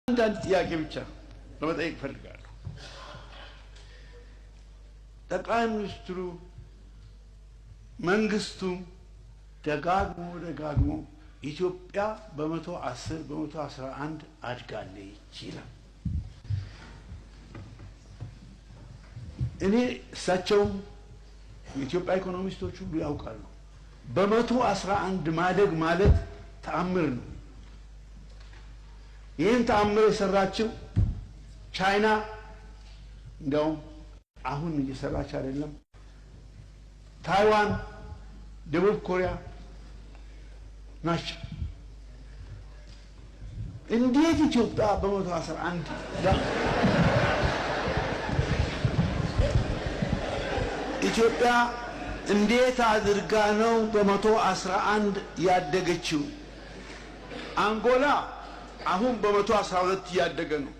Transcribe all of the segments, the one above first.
አንዳንድ ጥያቄ ብቻ ለመጠየቅ ፈልጋለሁ። ጠቅላይ ሚኒስትሩ መንግስቱም ደጋግሞ ኢትዮጵያ በ110 በ111 አድጋለች ይላል። እኔ እሳቸው የኢትዮጵያ ኢኮኖሚስቶች ሁሉ ያውቃሉ። በ111 ማደግ ማለት ተአምር ነው። ይህን ተአምር የሰራችው ቻይና እንደውም አሁን እየሰራች አይደለም፣ ታይዋን፣ ደቡብ ኮሪያ ናቸው። እንዴት ኢትዮጵያ በ111 ኢትዮጵያ እንዴት አድርጋ ነው በ111 ያደገችው? አንጎላ አሁን በ112 ያደገ ነው።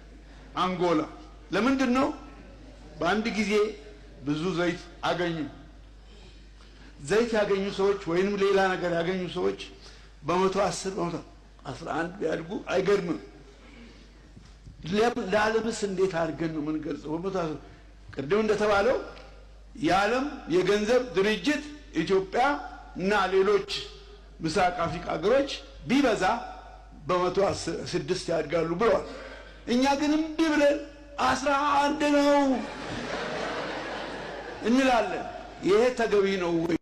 አንጎላ ለምንድን ነው? በአንድ ጊዜ ብዙ ዘይት አገኙ። ዘይት ያገኙ ሰዎች ወይንም ሌላ ነገር ያገኙ ሰዎች በ110 በ111 ቢያድጉ አይገርምም? ለዓለምስ እንዴት አድርገን ነው የምንገልጸው? በ110 ቅድም እንደተባለው የዓለም የገንዘብ ድርጅት ኢትዮጵያ እና ሌሎች ምስራቅ አፍሪካ ሀገሮች ቢበዛ በ106 ያድጋሉ ብለዋል። እኛ ግን እምቢ ብለን 11 ነው እንላለን። ይሄ ተገቢ ነው ወይ?